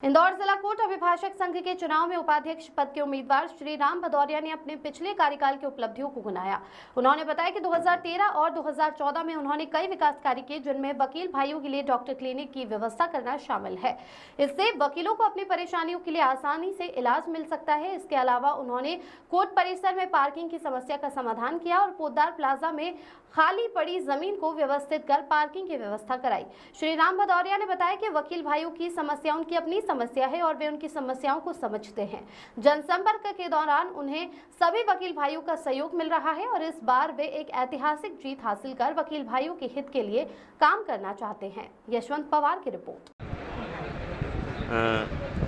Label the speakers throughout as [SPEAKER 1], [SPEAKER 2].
[SPEAKER 1] इंदौर जिला कोर्ट अभिभाषक संघ के चुनाव में उपाध्यक्ष पद के उम्मीदवार श्री राम भदौरिया ने अपने पिछले कार्यकाल की उपलब्धियों को गिनाया। उन्होंने बताया कि 2013 और 2014 में उन्होंने कई विकास कार्य किए, जिनमें वकील भाइयों के लिए डॉक्टर क्लिनिक की व्यवस्था करना शामिल है। इससे वकीलों को अपनी परेशानियों के लिए आसानी से इलाज मिल सकता है। इसके अलावा उन्होंने कोर्ट परिसर में पार्किंग की समस्या का समाधान किया और पोद्दार प्लाजा में खाली पड़ी जमीन को व्यवस्थित कर पार्किंग की व्यवस्था कराई। श्री राम भदौरिया ने बताया कि वकील भाइयों की समस्या उनकी अपनी समस्या है और वे उनकी समस्याओं को समझते हैं। जनसंपर्क के दौरान उन्हें सभी वकील भाइयों का सहयोग मिल रहा है और इस बार वे एक ऐतिहासिक जीत हासिल कर वकील भाइयों के हित के लिए काम करना चाहते हैं। यशवंत पवार की रिपोर्ट।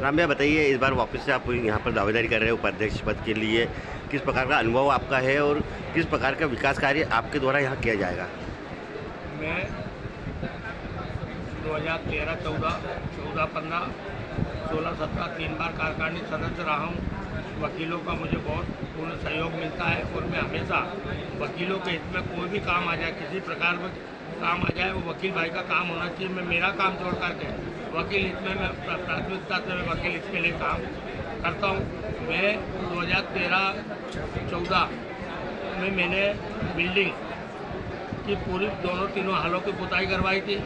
[SPEAKER 2] राम भैया बताइए, इस बार वापस से आप यहाँ पर दावेदारी कर रहे हैं उपाध्यक्ष पद के लिए, किस प्रकार का अनुभव आपका है और किस प्रकार का विकास कार्य आपके द्वारा यहाँ किया जाएगा?
[SPEAKER 3] मैं 2013, 14, 15, 16, 17 3 बार कार्यकारिणी सदस्य रहा हूँ। वकीलों का मुझे बहुत पूर्ण सहयोग मिलता है और मैं हमेशा वकीलों के हित में कोई भी काम आ जाए, किसी प्रकार का काम आ जाए, वो वकील भाई का काम होना चाहिए। मैं मेरा काम छोड़ करके वकील हित में मैं प्राथमिकता से मैं वकील हित के लिए काम करता हूँ। मैं 2013-14 में मैंने बिल्डिंग की पूरी तीनों हालों की पुताई करवाई थी।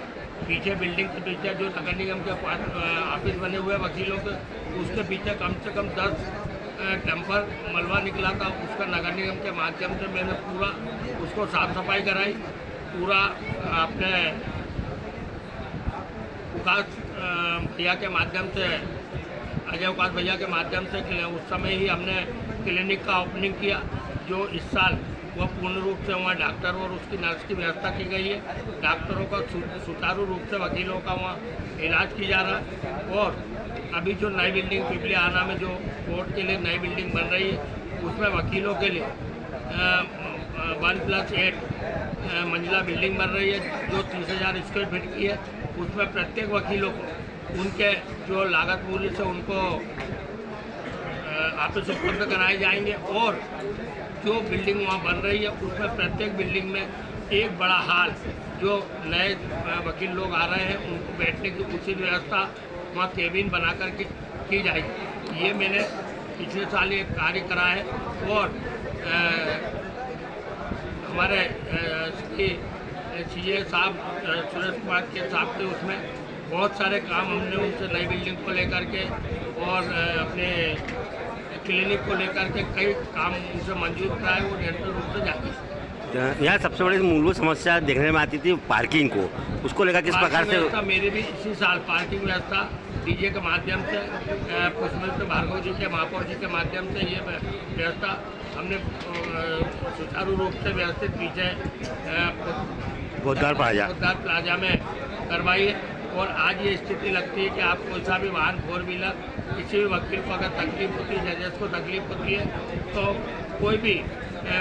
[SPEAKER 3] पीछे बिल्डिंग के पीछे जो नगर निगम के ऑफिस बने हुए वकीलों के, उसके पीछे कम से कम 10 डंपर मलबा निकला था। उसका नगर निगम के माध्यम से मैंने पूरा उसको साफ सफाई कराई। पूरा अपने उकास भैया के माध्यम से, अजय उकास भैया के माध्यम से उस समय ही हमने क्लिनिक का ओपनिंग किया, जो इस साल वह पूर्ण रूप से वहाँ डॉक्टर और उसकी नर्स की व्यवस्था की गई है। डॉक्टरों का सुचारू रूप से वकीलों का वहाँ इलाज की जा रहा है। और अभी जो नई बिल्डिंग पिपली आना में जो कोर्ट के लिए नई बिल्डिंग बन रही है, उसमें वकीलों के लिए 1+8 मंजिला बिल्डिंग बन रही है, जो 30,000 स्क्वायर फीट की है। उसमें प्रत्येक वकीलों को उनके जो लागत मूल्य से उनको ऑफिस उपलब्ध कराए जाएंगे। और जो बिल्डिंग वहाँ बन रही है, उसमें प्रत्येक बिल्डिंग में एक बड़ा हॉल, जो नए वकील लोग आ रहे हैं उनको बैठने की उचित व्यवस्था वहाँ केबिन बना कर के की जाएगी। ये मैंने पिछले साल ये कार्य करा है। और हमारे CA साहब सुरेश कुमार के साहब के उसमें बहुत सारे काम हमने उनसे नई बिल्डिंग को लेकर के और अपने क्लिनिक को लेकर के कई काम उनसे मंजूर कराए, वो निरंतर रूप से जाती।
[SPEAKER 2] यहाँ सबसे बड़ी मूलभूत समस्या देखने में आती थी पार्किंग को, उसको लेकर किस प्रकार से?
[SPEAKER 3] मेरे भी इसी साल पार्किंग व्यवस्था डीजे के माध्यम से, पुष्पमित्र भार्गव जी के, महापौर जी के माध्यम से ये व्यवस्था हमने सुचारू रूप से व्यवस्थित पीछे
[SPEAKER 2] पोद्दार
[SPEAKER 3] प्लाजा में करवाई है। और आज ये स्थिति लगती है कि आप कोई सा भी वाहन 4 व्हीलर किसी भी वकील को अगर तकलीफ होती है, जजेस को तकलीफ होती है, तो कोई भी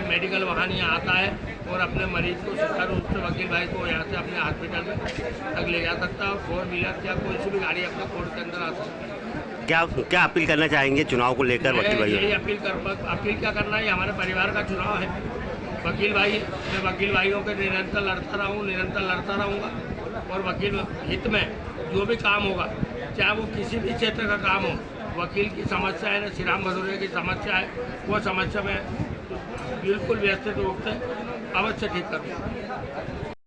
[SPEAKER 3] मेडिकल वाहन यहाँ आता है और अपने मरीज को सुचारू रूप से वकील भाई को यहाँ से अपने हॉस्पिटल में तक ले जा सकता है। और 4 व्हीलर या कोई सी भी गाड़ी अपने कोर्ट के अंदर आ सकती है।
[SPEAKER 2] क्या अपील करना चाहेंगे चुनाव को लेकर वकील भाई?
[SPEAKER 3] यही अपील क्या करना है, हमारे परिवार का चुनाव है। वकील भाई, मैं वकील भाइयों के निरंतर लड़ता रहूँगा। और वकील हित में जो भी काम होगा, चाहे वो किसी भी क्षेत्र का काम हो, वकील की समस्या है ना, श्री राम भदौरिया की समस्या है, वो समस्या में बिल्कुल व्यवस्थित रूप से अवश्य ठीक करूँगा।